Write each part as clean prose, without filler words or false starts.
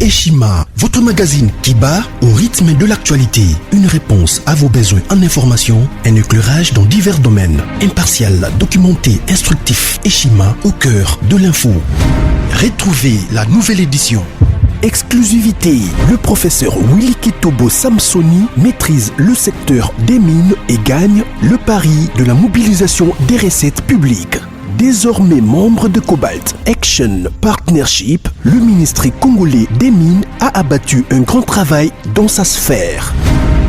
Eshima, votre magazine qui bat au rythme de l'actualité. Une réponse à vos besoins en information, un éclairage dans divers domaines. Impartial, documenté, instructif. Eshima au cœur de l'info. Retrouvez la nouvelle édition. Exclusivité, le professeur Willy Kitobo Samsoni maîtrise le secteur des mines et gagne le pari de la mobilisation des recettes publiques. Désormais membre de Cobalt Action Partnership, le ministère congolais des Mines a abattu un grand travail dans sa sphère.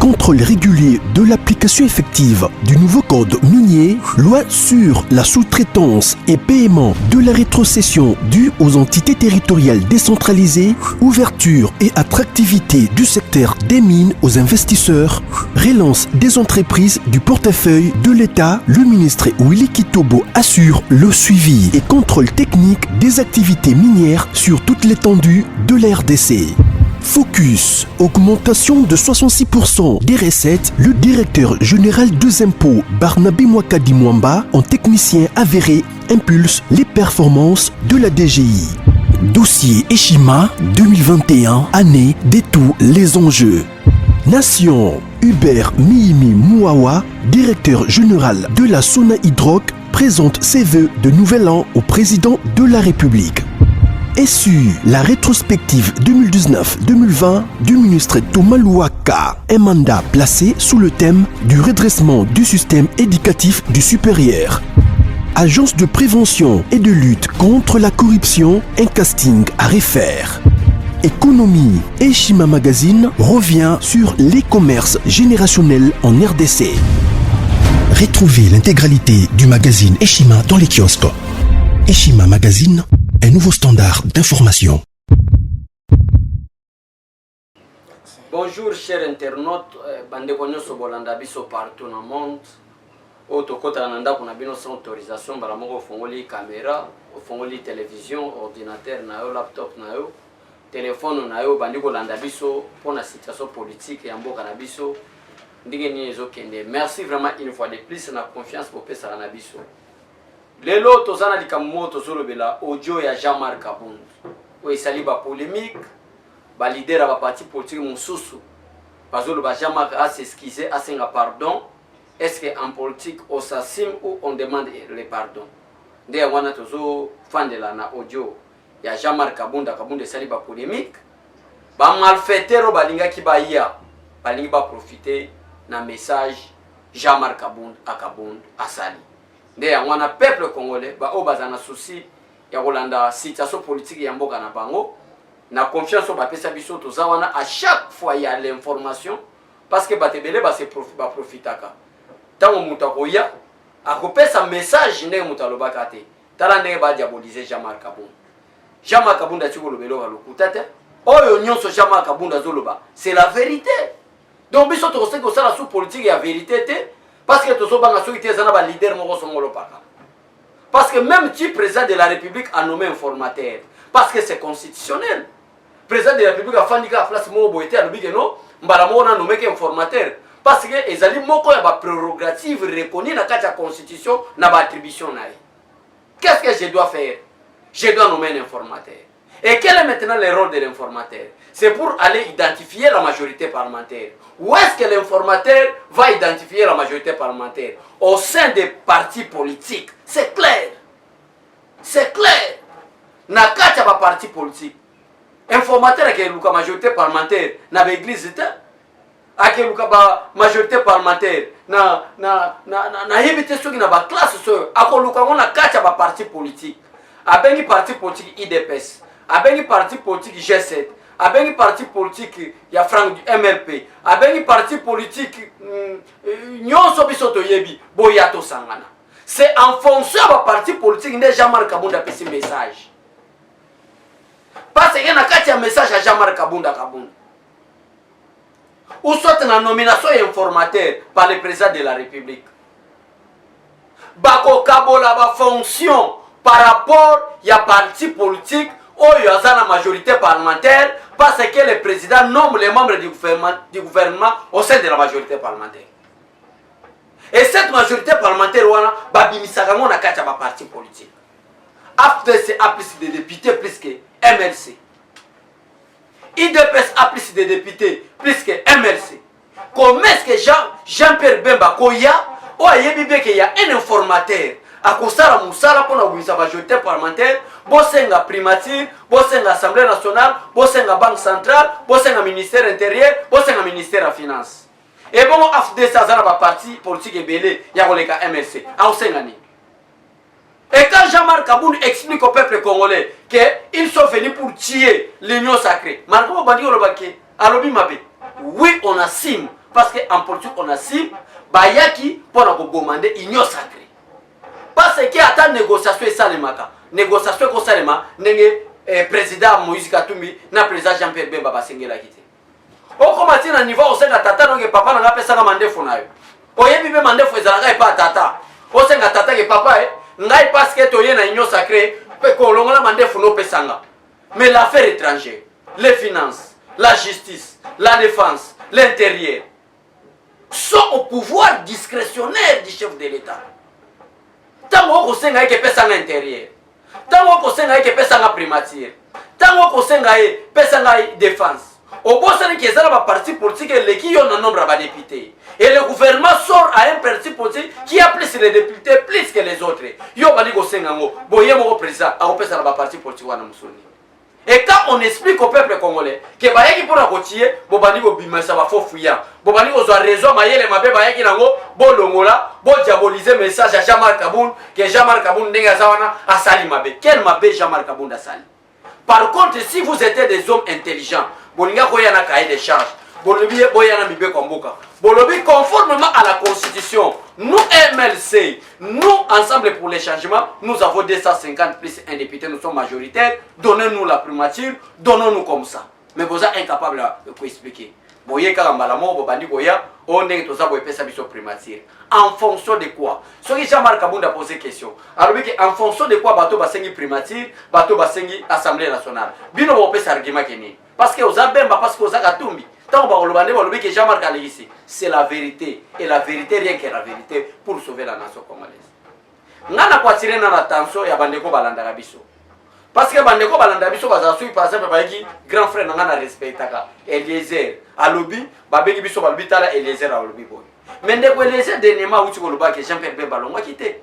Contrôle régulier de l'application effective du nouveau code minier, loi sur la sous-traitance et paiement de la rétrocession due aux entités territoriales décentralisées, ouverture et attractivité du secteur des mines aux investisseurs, relance des entreprises du portefeuille de l'État, le ministre Willy Kitobo assure le suivi et contrôle technique des activités minières sur toute l'étendue de la RDC. Focus, augmentation de 66% des recettes, le directeur général des impôts Barnabé Mwakadi Mwamba, en technicien avéré, impulse les performances de la DGI. Dossier Eshima 2021, année de tous les enjeux. Nation, Hubert Mihimi Mouawa, directeur général de la Sona Hydroc, présente ses vœux de nouvel an au président de la République. SU, la rétrospective 2019-2020 du ministre Thomas Louaka, un mandat placé sous le thème du redressement du système éducatif du supérieur. Agence de prévention et de lutte contre la corruption, un casting à refaire. Économie, Eshima Magazine revient sur les commerces générationnels en RDC. Retrouvez l'intégralité du magazine Eshima dans les kiosques. Eshima Magazine, un nouveau standard d'information. Bonjour chers internautes, bandeko nyonso bolanda biso partout dans le monde. Otokota nanda kuna bino sans autorisation balamoko fongoli caméra, fongoli télévision, ordinateur na yo, laptop na yo, téléphone na yo bandiko landa biso pour la situation politique ya mboka na biso. Ndenge ni ezokende. Merci vraiment une fois de plus na confiance pour pesa na biso. Lelo tozana likambo tozolobela audio ya Jean-Marc Kabund. Oui, sali ba polémique, ba leader ba parti politique mususu. Bazoloba Jean-Marc a s'excuser, a senga pardon. Est-ce que en politique on s'assume ou on demande le pardon? Nde wana tozo fandela na audio ya Jean-Marc Kabund sali ba polémique. Ba malfaitero balinga ki ba ya. Balingi ba profiter na message Jean-Marc Kabund asali. Nde wana peuple congolais ba obazana souci ya kolanda situation politique ya mboka na bango na confiance ba pesa biso toza wana à chaque fois ya l'information parce que batebele ba se profitaka tango mutako ya akopesa message ndenge mutalobaka te tala ndenge ba diaboliser Jean-Marc Kabund. Jean-Marc Kabund atsikolobelo kalokuta te oyo nyonso Jean-Marc Kabund azoloba c'est la vérité. Donc biso to sait que ça la sous politique ya vérité te. Parce que tout ça, c'est un leader. Parce que même si le président de la République a nommé informateur, parce que c'est constitutionnel. Le président de la République a fait la place de nommé informateur. Parce que les alliés ont des prérogatives reconnues dans la constitution, dans l'attribution. Qu'est-ce que je dois faire? Je dois nommer un informateur. Et quel est maintenant le rôle de l'informateur? C'est pour aller identifier la majorité parlementaire. Où est-ce que l'informateur va identifier la majorité parlementaire? Au sein des partis politiques. C'est clair. C'est clair. Na kacha ba parti politique. Informateur qui est la majorité parlementaire na l'église ake luka ba majorité parlementaire na hibite soki na ba classe so akoluka ngona kacha ba parti politique. Abengi parti politique IDPS. Abengi parti politique G7, abengi parti politique ya Frank du MLP, abengi parti politique nyonso biso toyebi boyato sangana. C'est en fonction de parti politique de Jean-Marc Kabund a pesi message. Parce qu'il y a un message à Jean-Marc Kabund. Ou soit une nomination informateur par le président de la République. Bako kabola ba fonction par rapport à parti politique où il y a la majorité parlementaire parce que le président nomme les membres du gouvernement au sein de la majorité parlementaire. Et cette majorité parlementaire, babimisaka na kati ya parti politique. FDC a plus de députés plus que MLC. IDPS a plus de députés, plus que MLC. Comment est-ce que Jean-Pierre Bemba Koya, ou ayebi qu'il y a un informateur, à Kosala Moussala pour la majorité parlementaire, Bossenga primature, Bossenga Assemblée nationale, Bossenga Banque centrale, Bossenga ministère intérieur, Bossenga ministère de la finance. Et bon, après ça, ça va parti politique et belé, il y a le MLC, à Osengani. Et quand Jean-Marc Kaboul explique au peuple congolais qu'ils sont venus pour tuer l'union sacrée, Marco Bandi Olobake, Alobi Mabé, oui, on assume, parce qu'en politique, on assume, Bayaki pour nous demander l'union sacrée. Parce qu'il y a une négociation et ça, les maka. Négociation comme ça, le président Moïse Katumbi, le président Jean-Pierre Bemba Basengela quitté. On commence à niveau où c'est que tata, donc papa n'a pas ça mandé fonayo. On y a bien mandé fonayo, et pas tata. On sait que tata et papa, ngai parce que tu es dans l'union sacrée, qu'on l'a mandé fonayo pesanga. Mais l'affaire étrangère, les finances, la justice, la défense, l'intérieur, sont au pouvoir discrétionnaire du chef de l'État. Tant que vous avez que pesa l'intérieur, tant que vous avez que pesa la primature, tant que vous avez que pesa la défense. Au bout de ce la parti politique qui ont un nombre de députés. Et le gouvernement sort à un parti politique qui a plus de députés plus que les autres. Yo bali go sengango, boye mo président, a pesa la parti politique wana musoni. Et quand on explique au peuple congolais que bayaki pour la kotier, bo bali go bimasa ba fofuya, bo bali go zo raison mayele mabe bayaki nango, bo longola, bo diaboliser message à Jean-Marc Kaboul, que Jean-Marc Kaboul ndenga zawana asali mabe. Quel mabe Jean-Marc Kaboul asali? Par contre, si vous étiez des hommes intelligents, Bolinga Koyana cahier des charges, Bolobi Boyana Mibe Komboka, Bolobi conformément à la Constitution, nous MLC, nous ensemble pour les changements, nous avons 250 plus un député, nous sommes majoritaires, donnez-nous la primature, donnons-nous comme ça. Mais vous êtes incapable de expliquer. Boye Karambalamo, Bobandi Boya, on est tous à Boye Pessabiso primature. En fonction de quoi? Ce que Jean-Marc Kaboul a posé question. Alors, en fonction de quoi Bateau Bassengi primature, Bateau Bassengi Assemblée nationale. Bino Bopé argument Keni. Parce que vous avez parce que vous avez Katumbi. Tant que Jean-Marc a ici, c'est la vérité. Et la vérité, rien que la vérité, pour sauver la nation congolaise. Nous avons tiré dans l'attention et Bandeko Balanda Biso. Parce que Bandeko Balanda Biso, par exemple, grand frère n'a respecté Eliezer. Alobi, Babeki Biso Balbitala, Eliezer à Alobi Boy. Mais dès que Eliezer dernièrement, où tu veux que Jean-Pierre Bemba Balonga quitté.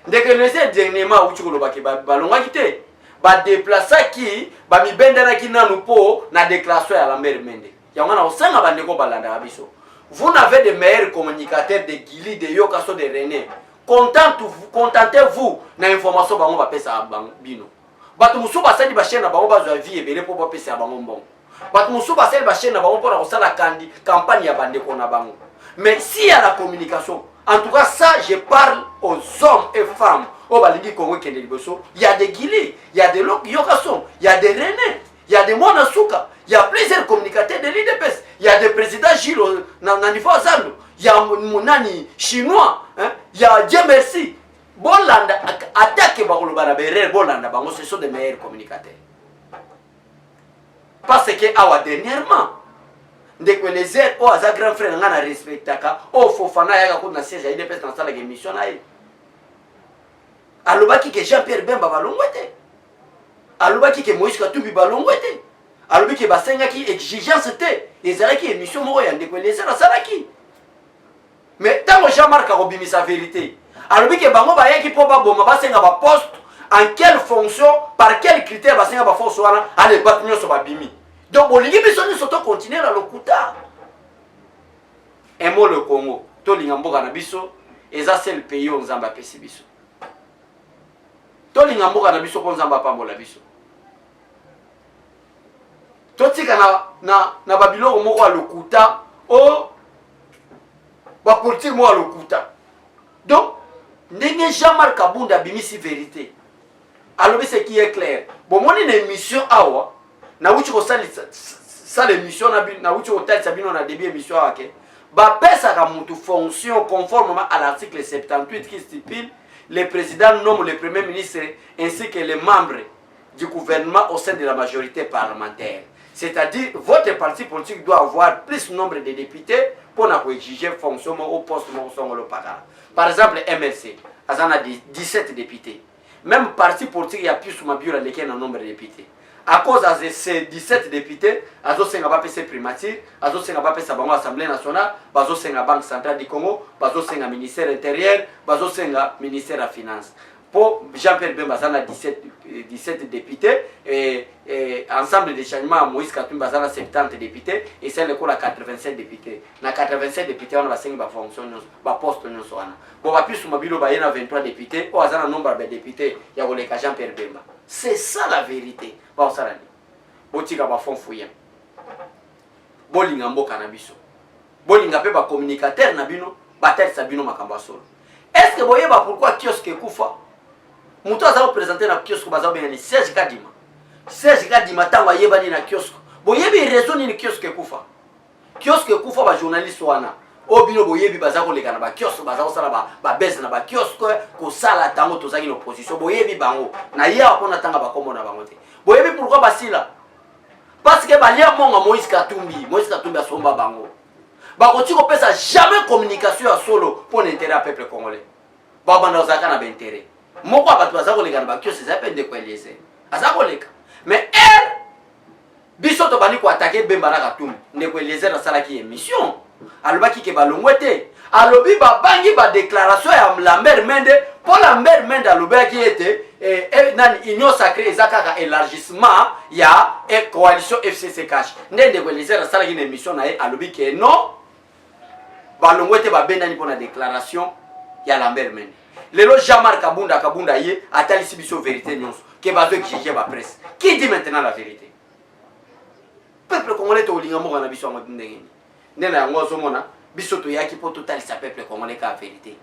Dès que Eliezer dernièrement, où tu veux que Balonga quitté. Ba déplacer qui ba mi bendera qui na nous po na déclaration à la mère Mende. Yangana osanga bandeko balanda biso. Vous n'avez de meilleurs communicateurs de Gili, de Yokaso, de René. Contentez-vous na information bango ba pesa bino. Batu musu ba sali ba chaîne na bango ba zo vie ebele po ba pesa bango mbongo. Batu musu ba sali ba chaîne na bango po na kosala campagne ya bandeko na bango. Mais si y a la communication, en tout cas ça je parle aux hommes et femmes. Au Balingi Congo Kendeliboso, il y a des Guili, il y a des Yokason, il y a des René, il y a des Monasuka, il y a plusieurs communicateurs de l'IDPS, il y a des présidents Gilo, Nanifo Azando, il y a Monani chinois, il y a Dieu merci. Bolanda, attaque Barolobana Berer, Bolanda, ce sont des meilleurs communicateurs. Parce que, dernièrement, dès que les airs, oh, à grand frère, on a respecté, oh, Fofana, il y a un siège à l'IDPS dans la émission. Alobaki que Jean-Pierre Bemba balongwete. Alobaki que Moïse Katumbi balongwete. Alobaki que Basenga qui exigence té. Ezalaki émission moko ya ndeko les na salaki. Mais tant que Jean-Marc a obimi sa vérité. Alobaki que bango ba yaki po ba boma Basenga ba poste en quelle fonction, par quel critère Basenga ba force wana allez battre nyoso ba bimi. Donc bolingi biso ni soto continuer la lokuta. Un mot le Congo. To lingamboka na biso, eza c'est le pays où nzamba pesi biso. Tolinga mboka na biso ko nzamba pambola biso. Totika na babiloko moko a lokuta o ba politique mo a lokuta. Donc ndenge Jean-Marc Kabunda bimisi vérité. Alors ce qui est clair. Bon moni na émission awa na wuchi ko ça l'émission na wuchi ko tali sabino na début émission ake. Ba pesa ka mutu fonction conformément à l'article 78 qui stipule le président nomme le premier ministre ainsi que les membres du gouvernement au sein de la majorité parlementaire. C'est-à-dire, votre parti politique doit avoir plus nombre de députés pour exiger fonction au poste. Par exemple, MLC, il a 17 députés. même parti politique il y a plus sur ma bureau lesquels un nombre de députés à cause de ces 17 députés azo senga ba PC primature azo senga ba PC bango assemblée nationale bazo senga banque centrale du Congo bazo senga ministère intérieur bazo senga ministère des finances pour Jean-Pierre Bemba zana 17 députés et ensemble des changements Moïse Katumbi zana 70 députés et c'est le coup la 87 députés na 87 députés on va senga ba fonction ba poste nyonso wana bon ba plus mobilo ba yena 23 députés o azana nombre de députés ya koleka Jean-Pierre Bemba. C'est ça la vérité. Bon ça là. Botika ba fond fouyen. Bolinga mboka na biso. Bolinga pe ba communicateur na bino, ba tête sabino makamba solo. Est-ce que boyeba pourquoi kiosque kufa? Muto azalo présenter na kiosque bazalo benani Serge Kadima. Serge Kadima tanga yeba ni na kiosque. Boyebi raison ni kiosque kufa. Kiosque kufa ba journaliste wana. Obino boyebi bazako leka na ba kiosque bazako sala ba bese na ba kiosque ko sala tango tozaki l'opposition boyebi bango na ya apona tanga ba komona bango te. Boyebi pourquoi basila? Parce que balia monga Moïse Katumbi asomba bango. Ba ko tiko pesa jamais communication à solo pour l'intérêt du peuple congolais. Ba banda ozaka na intérêt. Moko abatu bazako leka na ba kiosque ça peut de quoi laisser. Azako leka. Mais elle biso to bani ko attaquer Bemba na Katumbi ne ko laisser na sala ki émission. Alobaki ke balongwete alobi babangi ba déclaration ya Lambert Mende pour Lambert Mende alobaki ete nani union sacrée ezaka élargissement ya coalition FCC cash ndende ko les sala une émission na alobi ke non balongwete ba bendani pour la déclaration ya Lambert Mende lelo Jean-Marc Kabunda ye atalisi biso vérité nyonso ke bazo exiger ba presse qui dit maintenant la vérité peuple congolais to linga mo na biso ngoti ndenge nena yango zomona biso to yaki po total sa peuple congolais ka vérité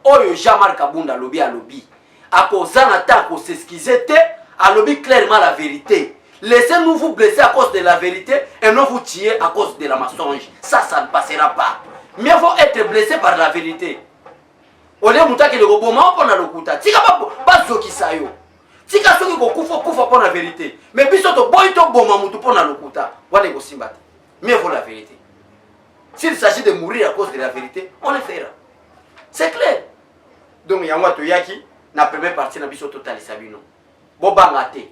oyo Jean-Marc Kabunda lobi akozana ta ko s'excuser te alobi clairement la vérité. Laissez-nous vous blesser à cause de la vérité et non vous tuer à cause de la mensonge. Ça ne passera pas. Mieux vaut être blessé par la vérité. Ole mutaki le roboma pona lokuta. Tika ba zoki sayo. Tika soki ko kufa pona vérité. Mais biso to boy to boma mutu pona lokuta. Wane ko simbati. Mieux vaut la vérité. S'il s'agit de mourir à cause de la vérité, on le fera. C'est clair. Donc yango to yaki na première partie na biso total sabino. Bobangate.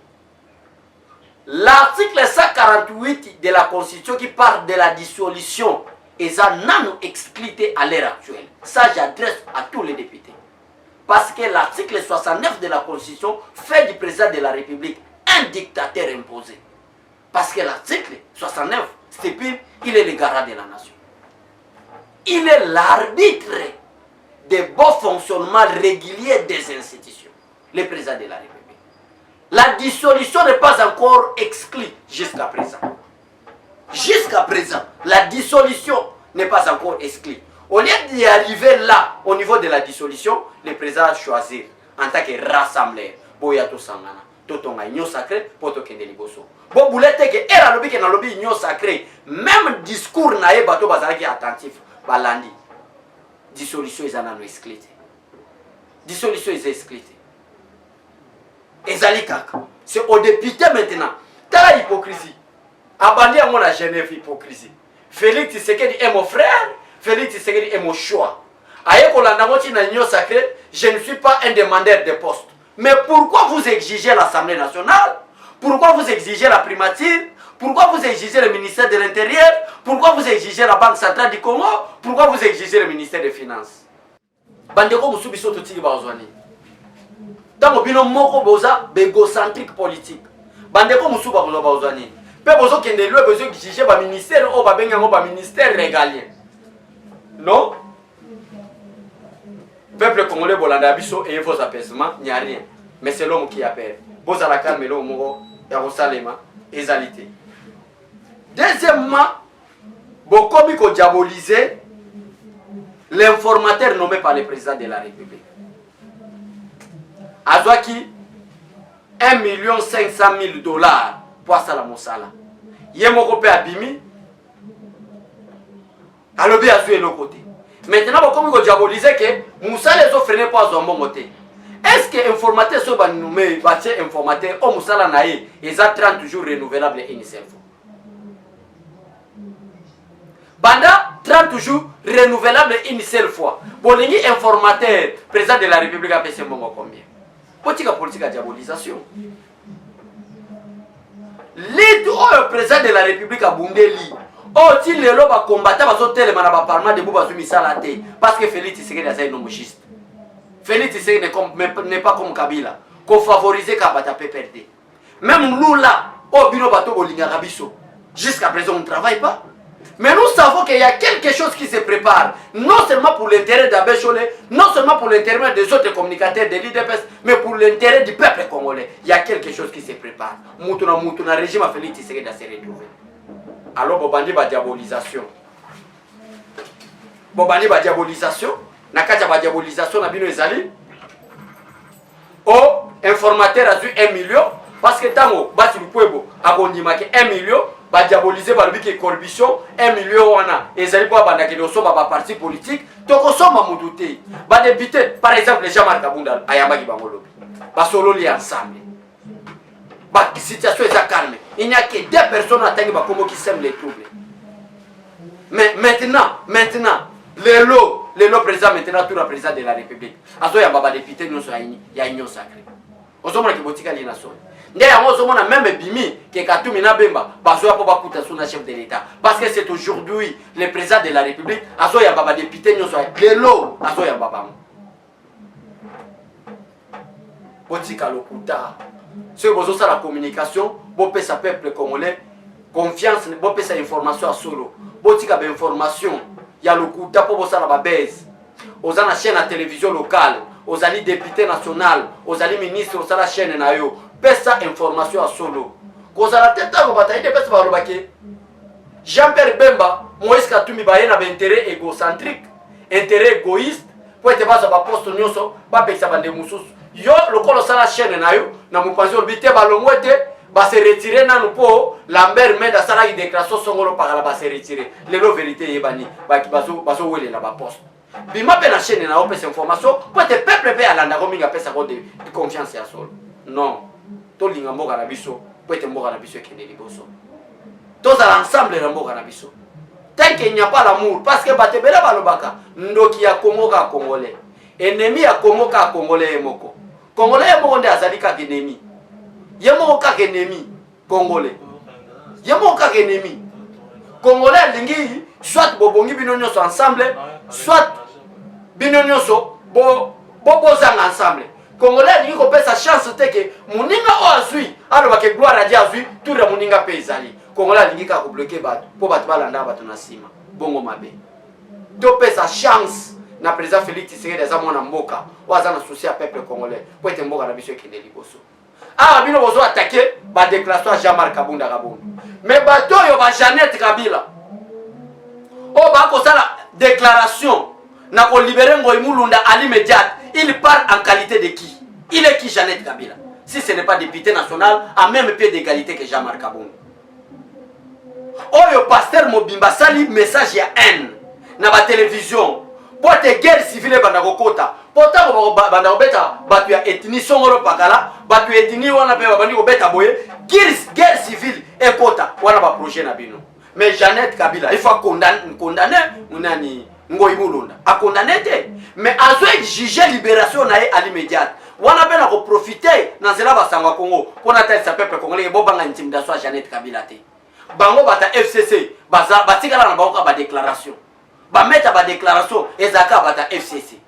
L'article 148 de la Constitution qui parle de la dissolution et ça n'a nous expliqué à l'heure actuelle. Ça j'adresse à tous les députés. Parce que l'article 69 de la Constitution fait du président de la République un dictateur imposé. Parce que l'article 69 stipule il est le garant de la nation. Il est l'arbitre des bons fonctionnements réguliers des institutions. Le président de la République. La dissolution n'est pas encore exclue jusqu'à présent. Jusqu'à présent, la dissolution n'est pas encore exclue. Au lieu d'y arriver là, au niveau de la dissolution, le président a choisi en tant que rassembleur. Boyato Sangana, Totonga Union Sacrée, Poto Kende Liboso. Bon, boulette que era lobby que na lobby Union Sacrée, même discours nae bato bazaraki attentif, balandi. Dissolution est en exclue. Dissolution est exclue. C'est au député maintenant. T'as l'hypocrisie. Abandonner à mon la Genève hypocrisie. Félix Tshisekedi est mon frère. Félix Tshisekedi est mon choix. Aïe Kolandamoti na Union Sacrée, je ne suis pas un demandeur de poste. Mais pourquoi vous exigez l'Assemblée nationale? Pourquoi vous exigez la primature? Pourquoi vous exigez le ministère de l'Intérieur? Pourquoi vous exigez la Banque centrale du Congo? Pourquoi vous exigez le ministère des Finances? Bandeko Musubiso Totigi Bazwani. Dans bino moko boza bégocentrique politique. Bandeko Musuba Bazwani. Pe bozo kende lwe besoin exiger ba ministère o ba benga ba ministère régalien. Non? Peuple congolais bolanda biso et vos apaisements, il n'y a rien. Mais c'est l'homme qui appelle. Boza la calme l'homme moko ya Rosalema ezalité. Deuxièmement, bokomi ko diaboliser l'informateur nommé par le président de la République. Azwaki 1 500 000 dollars pour ça la mosala. Yemoko pe abimi. Alobi azue le côté. Maintenant, bokomi ko diaboliser que Moussa les offre ne pas au bon côté. Est-ce que informateur so ba nommé batie informateur o Moussa nae eza 30 jours renouvelable une seule fois. Banda 30 jours renouvelable une seule fois. Bolingi informateur, président de la République a payé combien? Politique à diabolisation. L'île au président de la République à Bundeli. Oh, il est là pour combattre parce que le parlement de Bouba Misala parce que Félix Tshisekedi est un homme juste. Félix Tshisekedi n'est pas comme Kabila, qu'on favorise Kabata PPRD. Même nous là, au Bino Bato Bolinga Rabiso, jusqu'à présent on ne travaille pas. Mais nous savons qu'il y a quelque chose qui se prépare, non seulement pour l'intérêt d'Abécholé, non seulement pour l'intérêt des autres communicateurs de l'IDPS, mais pour l'intérêt du peuple congolais. Il y a quelque chose qui se prépare. Moutuna régime a Félix Tshisekedi à se retrouver. Alors, Bobandi va diabolisation. Bobandi va diabolisation. Nakaja va diabolisation, Nabino Ezali. Oh, informateur a eu 1 million. Parce que tango, basi lukwebo, agondimake 1 million. Va diaboliser balubiki corruption 1 million wana ezali kwa bandaki osoma ba parti politique tokosoma muduté ba député par exemple Jean-Marc Kabunda ayamba ki bangolobi ba sololi ensemble ba situation est calme il n'y a que 2 personnes atangi ba komo qui sème les troubles mais maintenant le lot président maintenant tout le président de la République azo ya ba député nyonso ya union sacrée osoma ki botika li nation. Même Bimi, qui est Katoumi Nabemba, chef de l'État. Parce que c'est aujourd'hui le président de la République, Azoya Baba député, nous sommes les lots, Azoya Baba. Botika Lokuta. C'est pour la communication, pour sa peuple congolais, confiance, pour sa information à solo. Botika information, il y a le Kuta pour ça la base. Aux la chaîne à télévision locale, aux alliés députés nationaux, aux alliés ministres, aux la chaîne nayo. Pesa information à solo. Koza la tête à bataille de pesa balobake. Jean-Pierre Bemba, Moïse Katumbi baye na intérêt égocentrique, intérêt égoïste, pour être bas ba poste nyonso, ba pesa bande mususu. Yo lokolo sala chaîne na yo, na mupanzi obité balongwete, ba se retirer na nupo, Lambert Menda sala ki déclaration songolo par la ba se retirer. Lelo vérité yebani, ba ki bazo wele la ba poste. Bima pe na chaîne na opesa information, pour être peuple pe alanda ko minga pesa ko de confiance à solo. Non. Tout le monde a biso, peut être mort à biso qui est liboso. Tous ensemble la mort à biso. Tant qu'il n'y a pas l'amour, parce que Batebela Balobaka, Ndoki a Komoka Congolais. Ennemi a Komoka Congolais et Moko. Congolais et Moko de Azalika ennemi. Yemoka ennemi Congolais. Yemoka ennemi. Congolais lingi, soit Bobongi binonyoso ensemble, soit binonyoso Bobozang ensemble. Congolais qui a sa chance c'est que Mouninga Oazui, alors que gloire à Dieu Azui, tout le Mouninga Payzali. Congolais qui a bloqué pour battre Balanda Batonasima. Bongo Mabe. Topé sa chance, na président Félix Tshisekedi des Amona Mboka, ou à un souci à peuple congolais, pour être Mboka Nabiso qui est liboso. Ah, Bino Bozo attaqué, ba déclaration à Jean-Marc Kabunda Kabunda. Mais bateau yo ba Jeannette Kabila. Oh, ba ko la déclaration, na ko libérer Ngoï Mulunda à l'immédiat. Il parle en qualité de qui? Il est qui Jeannette Kabila? Si ce n'est pas député national, à même pied d'égalité que Jean-Marc Kabunda. Oh, le pasteur Mobimba sali message ya haine. Na ba télévision. Pour te guerre civile bandakokota. Pourtant bandakobeta batu ya ethnie songolo pakala, batu ethnie wana pe babandi kobeta boye, guerre civile ekota wana ba projet na bino. Mais Jeannette Kabila, il faut condamner munani Ngoï Mulunda. A condamner te. Mais à ce juger libération à l'immédiat. On a bien profiter dans cela basangwa Congo pour n'atteindre sa peuple congolais bo banga intimidation à Jeannette Kabila te. Bango bata FCC batika na bango ba déclaration. Ba mettre ba déclaration ezaka bata FCC.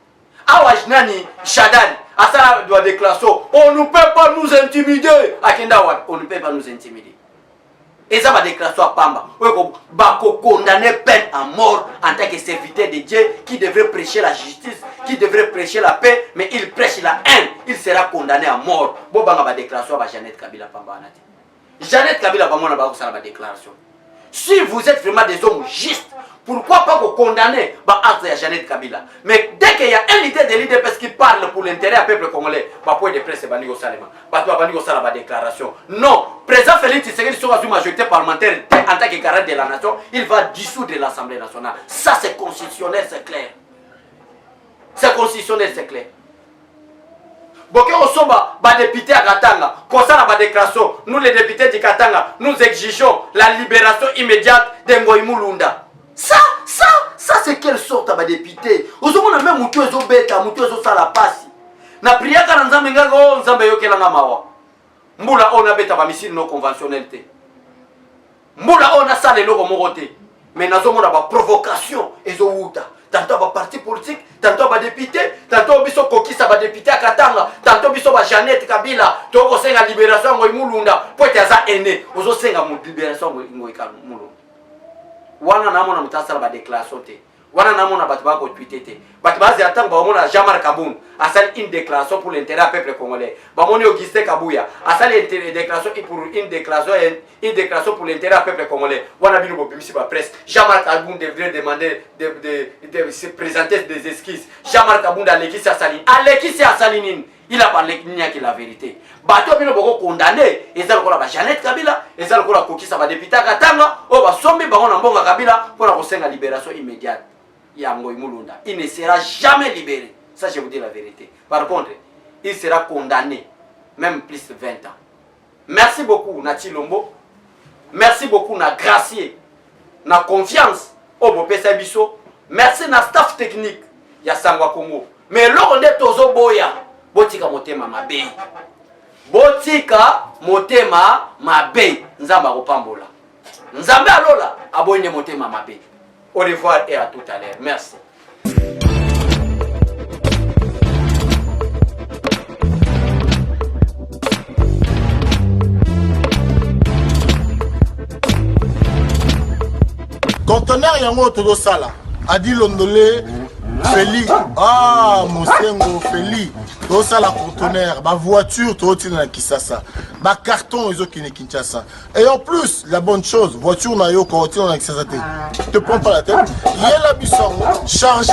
Awa nani Shadan asala doit déclaration on ne peut pas nous intimider. Akenda wat on ne peut pas nous intimider. Et ça va déclaration à Pamba. Bako condamner peine à mort en tant que serviteur de Dieu qui devrait prêcher la justice, qui devrait prêcher la paix, mais il prêche la haine. Il sera condamné à mort. Bobanga va déclaration à Jeannette Kabila Pamba anati. Jeannette Kabila Pamba na ba déclaration. Si vous êtes vraiment des hommes justes, pourquoi pas vous condamner l'acte de Jeannette Kabila? Mais dès qu'il y a un leader de l'IDPS qui parle pour l'intérêt du peuple congolais, point de presse Bandigo Salema, Bandigo Salama déclaration. Non, président Félix Tshisekedi sera une majorité parlementaire en tant que garant de la nation, il va dissoudre l'Assemblée nationale. Ça c'est constitutionnel, c'est clair. C'est constitutionnel, c'est clair. Boké Osoba, député à Katanga, concernant la déclaration, nous les députés de Katanga, nous exigeons la libération immédiate de Ngoï Mulunda. Ça c'est quelle sorte de député? Vous avez même Moutou Beta, Moutou ça la passe. na priaka na nzambe ngaka o nzambe yokelanga mawa mbula ona beta ba misili no conventionnel te mbula ona sala eloko moko te mais nazomona ba provocation ezowuta tantôt ba parti politique tantôt ba député tantôt biso kokisa ba député akatanga tantôt biso ba Jeannette Kabila toko senga libération ngoi mulunda pote aza ene ozo senga mu libération ngoi mulunda wana namona mutasala ba déclaration te wana namona batu ba ko tweeter te batu ba zatang ba mona Jean-Marc Kaboun asali une déclaration pour l'intérêt du peuple congolais ba moni Augustin Kabuya asali une déclaration pour une déclaration pour l'intérêt du peuple congolais wana bino bobimisi ba presse Jean-Marc Kaboun devrait demander de se présenter des esquisses Jean-Marc Kaboun Alexis Assalinine il a parlé qui la vérité bato bino boko condamné ezali kola ba Jeannette Kabila ezali kola kokisa ba député katanga o ba sombi bango na mbonga Kabila pour la senga libération immédiate Yango Imulunda. Il ne sera jamais libéré. Ça, je vous dis la vérité. Par contre, il sera condamné, même plus de 20 ans. Merci beaucoup, Nati Lombo. Merci beaucoup, na Gracier. Na confiance au Bopesa Bisso. Merci na staff technique. Ya Sangwa Congo. Mais là, on est tozo boya. Botika motema mabe. Botika motema mabe. Nzamba kopambola. Nzamba alola. Aboyne motema mabe. Au revoir et à tout à l'heure. Merci. Conteneur yango todo sala. Adi Londolé Feli. Ah, Mosengo Feli. Todo sala conteneur, ma voiture todo tina na Kisasa. Ma carton ils ont qui Kinshasa. Et en plus, la bonne chose, voiture na yo quand on tina na Kisasa te prends pas la tête. Yela bisongo chargé